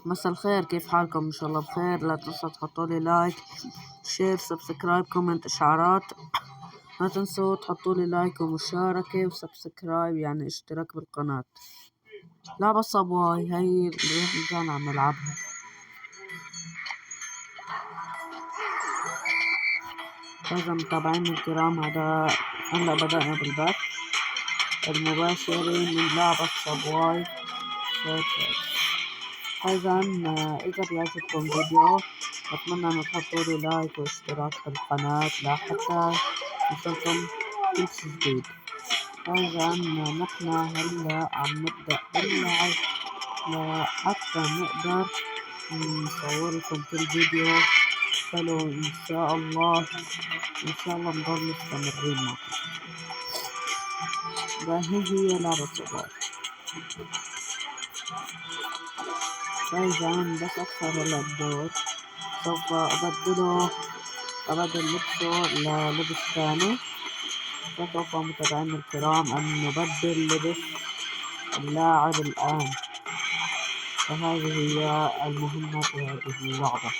مساء الخير، كيف حالكم؟ ان شاء الله بخير. لا تنسوا تحطوا لي لايك، شير، سبسكرايب، كومنت، اشعارات. ما تنسوا تحطوا لي لايك ومشاركة وسبسكرايب، يعني اشتراك بالقناة. لعبة صبواي هاي اللي رجعنا عم نلعبها. إذا متابعين الكرام، هذا هلا بدأنا بالبث المباشر من لعبة صبواي. إذا بيعجبكم فيديو أتمنى أن تحطوا لي لايك واشتراك في القناة لحتى يوصلكم كل شي جديد. إذا نحن هلا عم نبدأ باللعب لحتى نقدر نصور لكم كل فيديو حلو إن شاء الله. إن شاء الله نضل مستمرين معكم. هي لعبة صغار. فإذا بس أكثر هلا الدور سوف أبدل لبسه للبس ثاني. فسوف متابعينا الكرام أن نبدل لبس اللاعب الآن. فهذه هي المهمة في هذه اللعبة.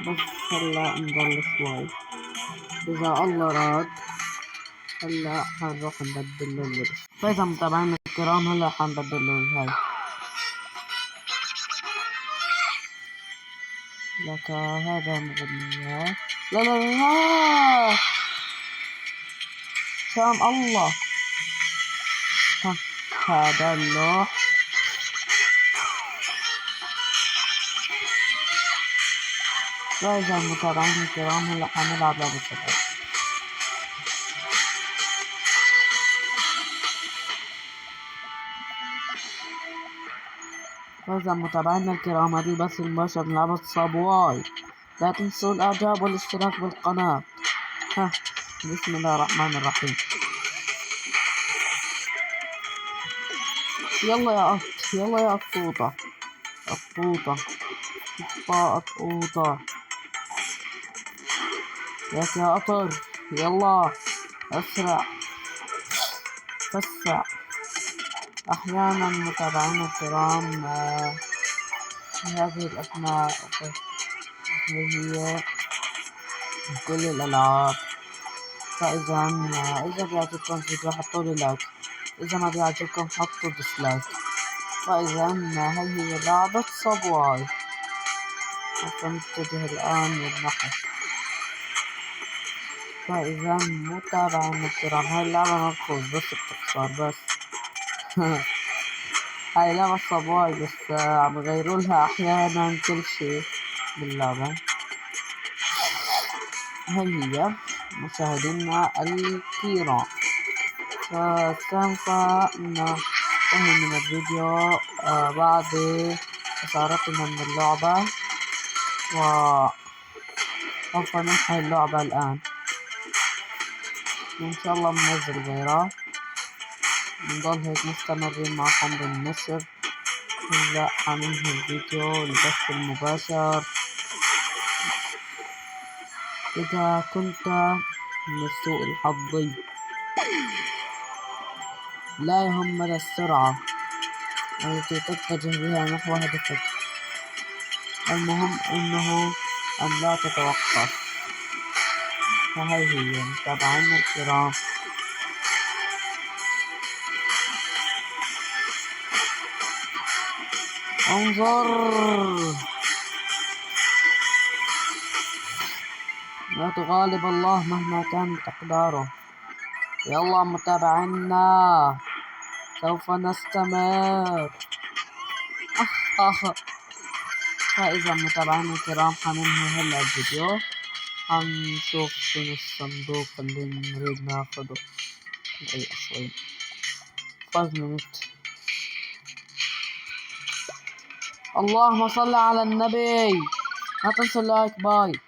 بس هلا نضل شوي، إذا الله راد هلا حنروح نبدل له اللبس. فإذا متابعينا الكرام هلا حنبدل له هاي لك هذا نغني إياه. لا لا لا، شان الله. هذا اللوح. فإذا متابعينا الكرام هلا حنلعب لعبة صغار. فإذا متابعينا الكرام، هذا البث المباشر من لعبة صبواي. لا تنسوا الإعجاب والاشتراك بالقناة. بسم الله الرحمن الرحيم. يلا يا قط، يلا يا قطوطة، قطوطة قطوطة، ياك يا قطر، يلا أسرع، فسع. أحيانا متابعينا الكرام هذه الأسماء هي كل الألعاب. إذا بيعجبكم الفيديو حطوا لي لايك، إذا ما بيعجبكم حطوا ديسلايك. فإذا هي لعبة صبواي. نتجه الآن للنحو. فإذا متابعينا الكرام، هاي اللعبة مركوز بس بتخسر بس. هاي لعبة صبواي بس عم يغيروا لها أحيانا كل شي باللعبة. هي مشاهدينا الكرام، فسوف ننتهي من الفيديو بعد خسارتنا من اللعبة، وسوف ننهي اللعبة الآن. وإن شاء الله بننزل غيرها. نضل هيك مستمرين معكم بالنشر. هلا حننهي الفيديو البث المباشر. إذا كنت من سوء الحظ لا يهمك السرعة التي تتجه بها نحو هدفك، المهم أنه أن لا تتوقف. فهي هي متابعينا الكرام. انظر، لا تغالب الله مهما كانت أقداره. يلا متابعينا، سوف نستمر. فإذا متابعينا الكرام حننهي هلا الفيديو. حنشوف شنو الصندوق اللي نريد ناخده. دقيقة شوي، 5 minutes. اللهم صل على النبي. لا تنسوا اللايك. باي.